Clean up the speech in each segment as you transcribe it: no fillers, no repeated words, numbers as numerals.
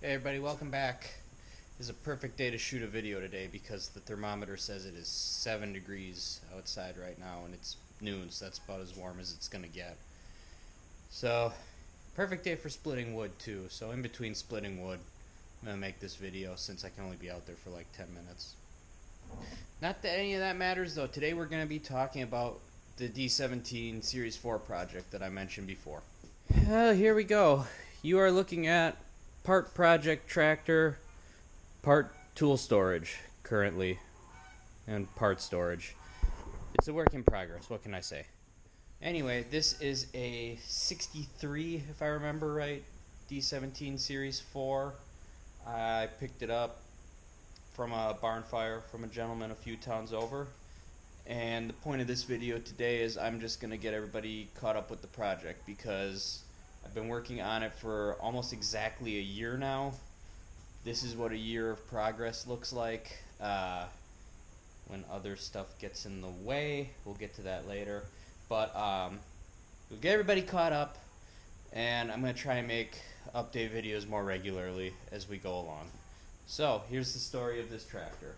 Hey everybody, welcome back. This is a perfect day to shoot a video today because the thermometer says it is 7 degrees outside right now and it's noon, so that's about as warm as it's gonna get. So, perfect day for splitting wood too. So in between splitting wood, I'm gonna make this video since I can only be out there for like 10 minutes. Not that any of that matters though. Today we're gonna be talking about the D17 Series 4 project that I mentioned before. Here we go. You are looking at part project tractor, part tool storage currently, and part storage. It's a work in progress, what can I say? Anyway, this is a 63, if I remember right, D17 Series 4. I picked it up from a barn fire from a gentleman a few towns over. And the point of this video today is I'm just going to get everybody caught up with the project because I've been working on it for almost exactly a year now. This is what a year of progress looks like. When other stuff gets in the way, we'll get to that later. But we'll get everybody caught up, and I'm going to try and make update videos more regularly as we go along. So here's the story of this tractor.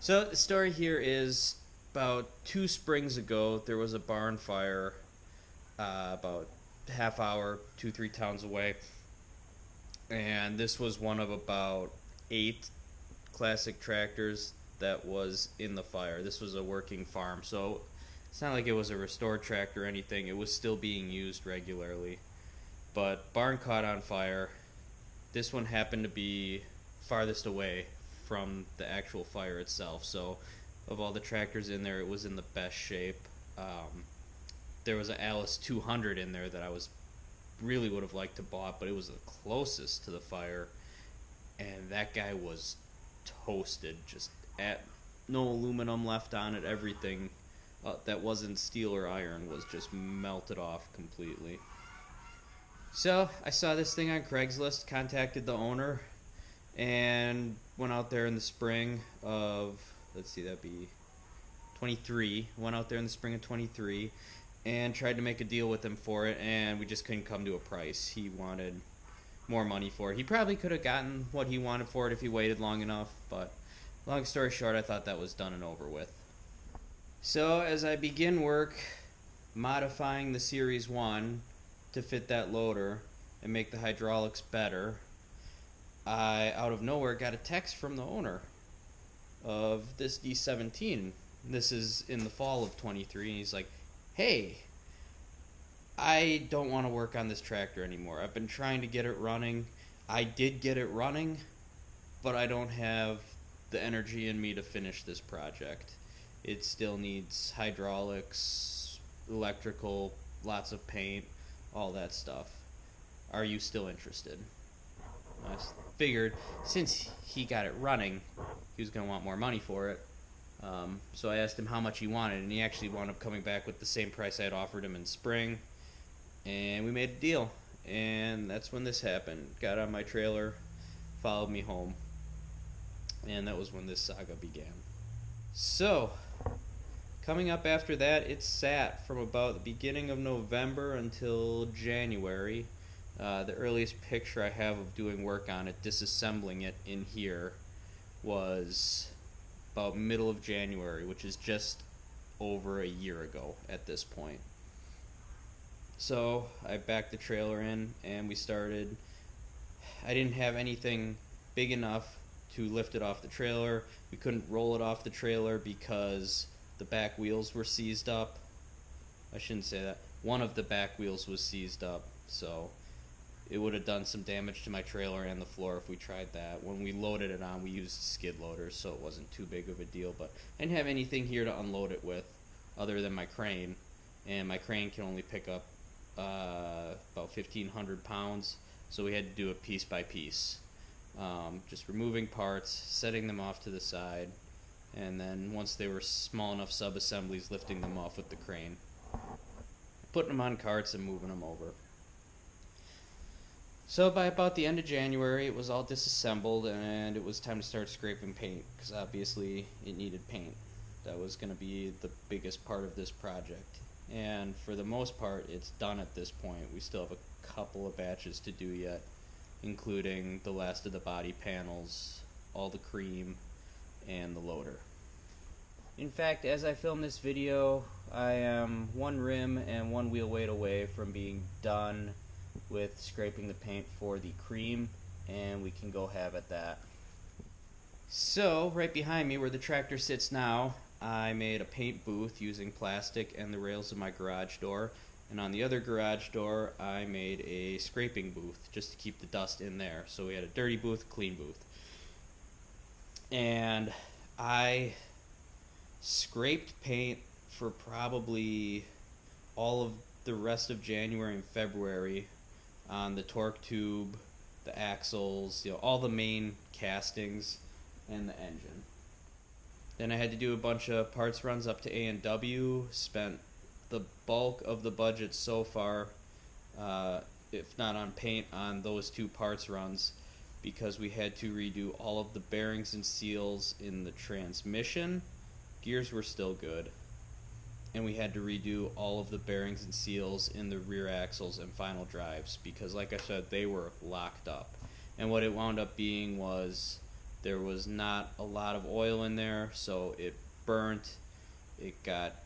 So the story here is about 2 springs ago there was a barn fire about half hour, 2-3 towns away, and this was one of about 8 classic tractors that was in the fire. This was a working farm, so it's not like it was a restored tractor or anything. It was still being used regularly, but barn caught on fire. This one happened to be farthest away from the actual fire itself, so of all the tractors in there, it was in the best shape. There was an Allis 200 in there that I really would have liked to bought, but it was the closest to the fire, and that guy was toasted, just no aluminum left on it. Everything that wasn't steel or iron was just melted off completely. So I saw this thing on Craigslist, contacted the owner, and went out there in the spring of, let's see, that'd be 23. Went out there in the spring of 23 and tried to make a deal with him for it, and we just couldn't come to a price. He wanted more money for it. He probably could have gotten what he wanted for it if he waited long enough, but long story short, I thought that was done and over with. So as I begin work modifying the Series 1 to fit that loader and make the hydraulics better, I, out of nowhere, got a text from the owner of this D17. This is in the fall of 23, and he's like, hey, I don't want to work on this tractor anymore. I've been trying to get it running. I did get it running, but I don't have the energy in me to finish this project. It still needs hydraulics, electrical, lots of paint, all that stuff. Are you still interested? I figured since he got it running, he was going to want more money for it. So I asked him how much he wanted, and he actually wound up coming back with the same price I had offered him in spring. And we made a deal. And that's when this happened. Got on my trailer, followed me home. And that was when this saga began. So, coming up after that, it sat from about the beginning of November until January. The earliest picture I have of doing work on it, disassembling it in here, was about middle of January, which is just over a year ago at this point. So I backed the trailer in and we started. I didn't have anything big enough to lift it off the trailer. We couldn't roll it off the trailer because the back wheels were seized up. I shouldn't say that. One of the back wheels was seized up, so it would have done some damage to my trailer and the floor if we tried that. When we loaded it on, we used skid loaders, so it wasn't too big of a deal. But I didn't have anything here to unload it with other than my crane, and my crane can only pick up about 1,500 pounds, so we had to do it piece by piece. Just removing parts, setting them off to the side, and then once they were small enough sub-assemblies, lifting them off with the crane, putting them on carts and moving them over. So by about the end of January, it was all disassembled, and it was time to start scraping paint, because obviously it needed paint. That was going to be the biggest part of this project. And for the most part, it's done at this point. We still have a couple of batches to do yet. including the last of the body panels, all the cream, and the loader. In fact, as I film this video, I am one rim and one wheel weight away from being done with scraping the paint for the cream, and we can go have at that. So, right behind me where the tractor sits now, I made a paint booth using plastic and the rails of my garage door, and on the other garage door I made a scraping booth just to keep the dust in there. So we had a dirty booth, clean booth. And I scraped paint for probably all of the rest of January and February on the torque tube, the axles, all the main castings, and the engine. Then I had to do a bunch of parts runs up to A&W, spent the bulk of the budget so far, if not on paint, on those 2 parts runs, because we had to redo all of the bearings and seals in the transmission. Gears were still good. And we had to redo all of the bearings and seals in the rear axles and final drives because, like I said, they were locked up. And what it wound up being was there was not a lot of oil in there, so it burnt, it got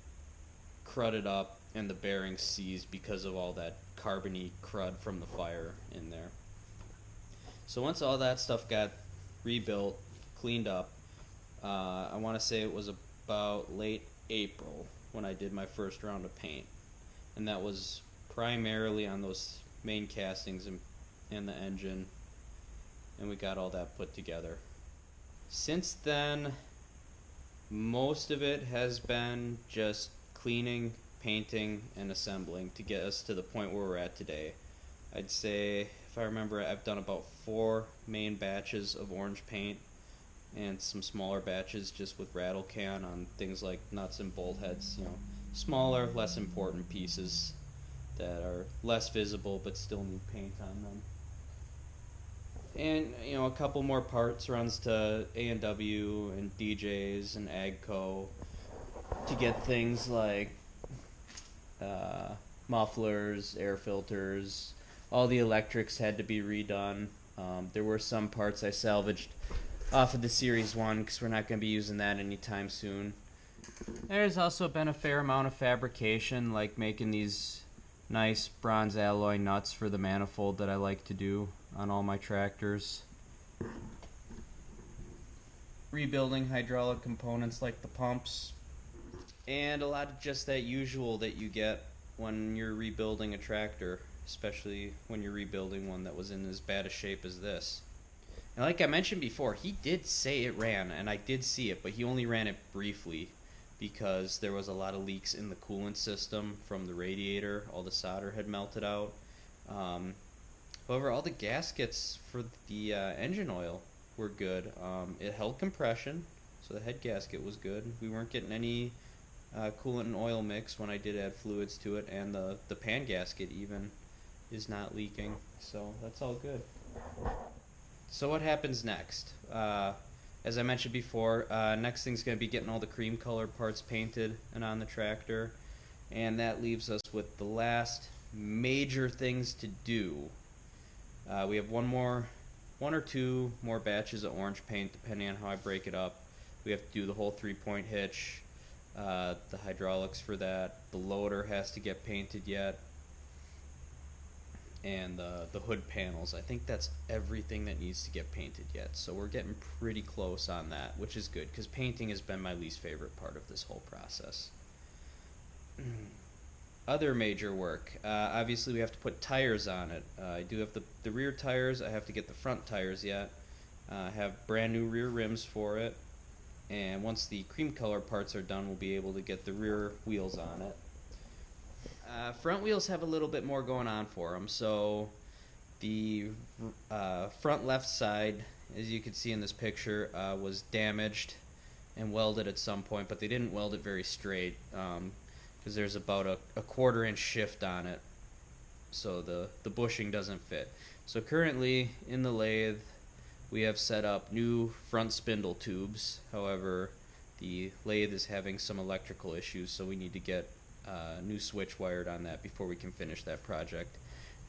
crudded up, and the bearings seized because of all that carbony crud from the fire in there. So once all that stuff got rebuilt, cleaned up, I want to say it was about late April when I did my first round of paint. And that was primarily on those main castings and the engine, and we got all that put together. Since then, most of it has been just cleaning, painting, and assembling to get us to the point where we're at today. I'd say, if I remember, I've done about 4 main batches of orange paint and some smaller batches just with rattle can on things like nuts and bolt heads, smaller, less important pieces that are less visible but still need paint on them. And a couple more parts runs to A&W and DJ's and Agco to get things like mufflers, air filters. All the electrics had to be redone. There were some parts I salvaged off of the Series 1 because we're not going to be using that anytime soon. There's also been a fair amount of fabrication, like making these nice bronze alloy nuts for the manifold that I like to do on all my tractors. Rebuilding hydraulic components like the pumps, and a lot of just that usual that you get when you're rebuilding a tractor, especially when you're rebuilding one that was in as bad a shape as this. And like I mentioned before, he did say it ran, and I did see it, but he only ran it briefly because there was a lot of leaks in the coolant system from the radiator. All the solder had melted out. However, all the gaskets for the engine oil were good. It held compression, so the head gasket was good. We weren't getting any coolant and oil mix when I did add fluids to it, and the pan gasket even is not leaking, so that's all good. So what happens next? As I mentioned before, next thing's going to be getting all the cream colored parts painted and on the tractor, and that leaves us with the last major things to do. We have one or two more batches of orange paint depending on how I break it up. We have to do the whole 3-point hitch, the hydraulics for that, the loader has to get painted yet, and the hood panels. I think that's everything that needs to get painted yet, so we're getting pretty close on that, which is good because painting has been my least favorite part of this whole process. Other major work, obviously we have to put tires on it. I do have the rear tires. I have to get the front tires yet. I have brand new rear rims for it, and once the cream color parts are done, we'll be able to get the rear wheels on it. Front wheels have a little bit more going on for them. So the front left side, as you can see in this picture, was damaged and welded at some point, but they didn't weld it very straight because there's about a 1/4 inch shift on it, so the bushing doesn't fit. So currently in the lathe we have set up new front spindle tubes. However, the lathe is having some electrical issues, so we need to get new switch wired on that before we can finish that project.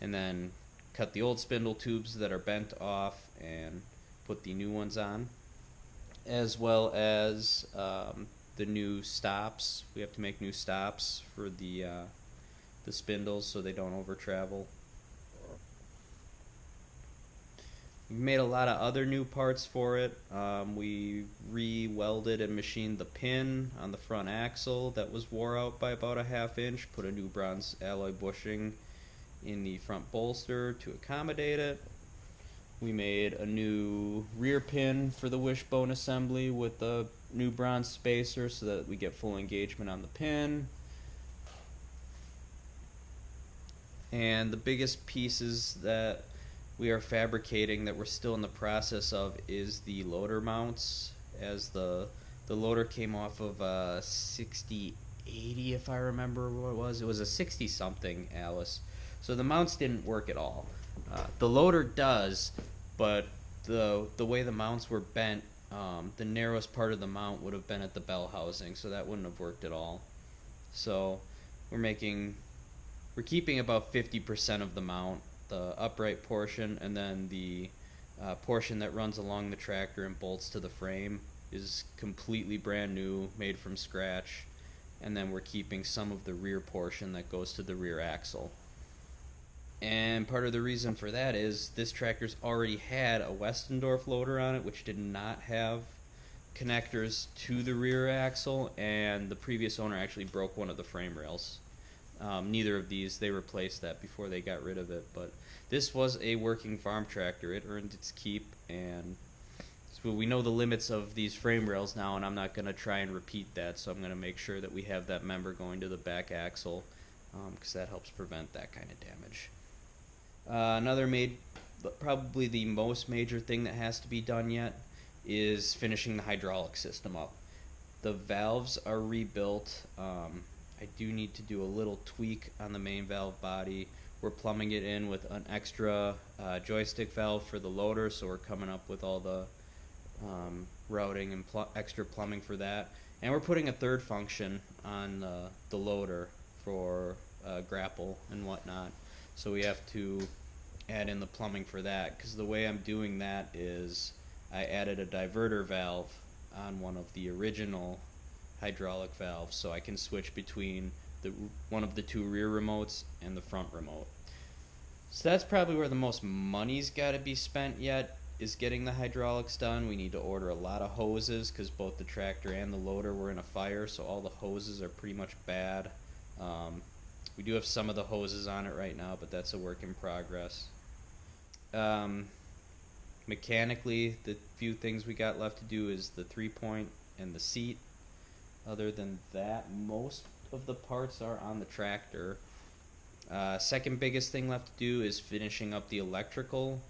And then cut the old spindle tubes that are bent off and put the new ones on, as well as the new stops. We have to make new stops for the spindles so they don't over travel. We've made a lot of other new parts for it. We re-welded and machined the pin on the front axle that was wore out by about a ½ inch, put a new bronze alloy bushing in the front bolster to accommodate it. We made a new rear pin for the wishbone assembly with a new bronze spacer so that we get full engagement on the pin. And the biggest pieces that we are fabricating that we're still in the process of is the loader mounts, as the loader came off of a 6080, if I remember what it was. It was a 60 something Allis, so the mounts didn't work at all. The loader does, but the way the mounts were bent, the narrowest part of the mount would have been at the bell housing, so that wouldn't have worked at all. So we're keeping about 50% of the mount, the upright portion, and then the portion that runs along the tractor and bolts to the frame is completely brand new, made from scratch, and then we're keeping some of the rear portion that goes to the rear axle. And part of the reason for that is this tractor's already had a Westendorf loader on it, which did not have connectors to the rear axle, and the previous owner actually broke one of the frame rails. Neither of these, they replaced that before they got rid of it, but this was a working farm tractor. It earned its keep, and so we know the limits of these frame rails now, and I'm not going to try and repeat that, so I'm going to make sure that we have that member going to the back axle, because that helps prevent that kind of damage. Probably the most major thing that has to be done yet is finishing the hydraulic system up. The valves are rebuilt. I do need to do a little tweak on the main valve body. We're plumbing it in with an extra joystick valve for the loader, so we're coming up with all the routing and extra plumbing for that. And we're putting a third function on the loader for grapple and whatnot. So we have to add in the plumbing for that, because the way I'm doing that is I added a diverter valve on one of the original hydraulic valves, so I can switch between one of the two rear remotes and the front remote. So that's probably where the most money's got to be spent yet, is getting the hydraulics done. We need to order a lot of hoses because both the tractor and the loader were in a fire, so all the hoses are pretty much bad. We do have some of the hoses on it right now, but that's a work in progress. Mechanically, the few things we got left to do is the 3-point and the seat. Other than that, most of the parts are on the tractor. Second biggest thing left to do is finishing up the electrical.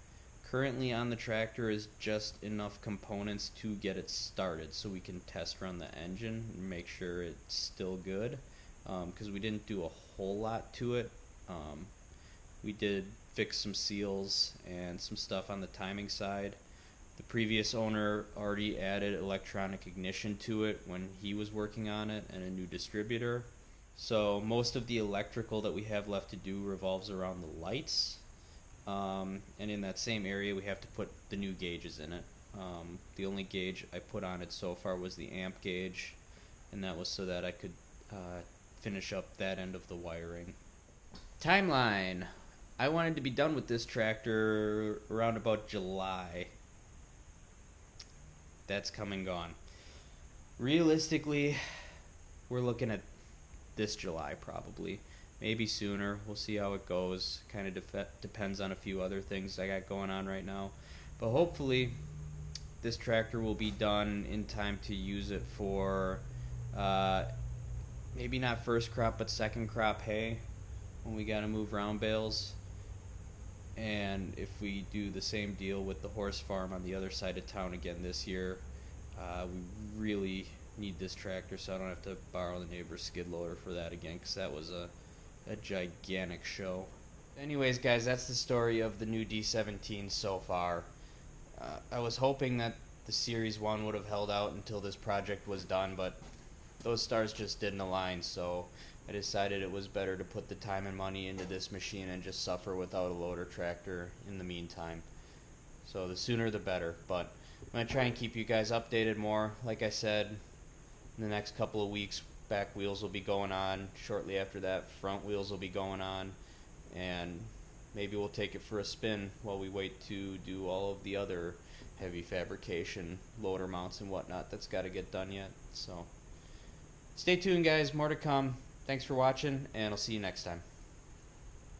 Currently on the tractor is just enough components to get it started so we can test run the engine and make sure it's still good, because we didn't do a whole lot to it. We did fix some seals and some stuff on the timing side. The previous owner already added electronic ignition to it when he was working on it, and a new distributor. So most of the electrical that we have left to do revolves around the lights. And in that same area we have to put the new gauges in it. The only gauge I put on it so far was the amp gauge, and that was so that I could finish up that end of the wiring. Timeline. I wanted to be done with this tractor around about July. That's come and gone. Realistically, we're looking at this July probably. Maybe sooner. We'll see how it goes. Kind of depends on a few other things I got going on right now. But hopefully this tractor will be done in time to use it for maybe not first crop but second crop hay when we got to move round bales. And if we do the same deal with the horse farm on the other side of town again this year, we really need this tractor so I don't have to borrow the neighbor's skid loader for that again, because that was a gigantic show. Anyways, guys, that's the story of the new D17 so far. I was hoping that the Series 1 would have held out until this project was done, but those stars just didn't align, so I decided it was better to put the time and money into this machine and just suffer without a loader tractor in the meantime. So the sooner the better, but I'm going to try and keep you guys updated more. Like I said, in the next couple of weeks, back wheels will be going on. Shortly after that, front wheels will be going on, and maybe we'll take it for a spin while we wait to do all of the other heavy fabrication, loader mounts and whatnot that's got to get done yet. So stay tuned, guys, more to come. Thanks for watching, and I'll see you next time.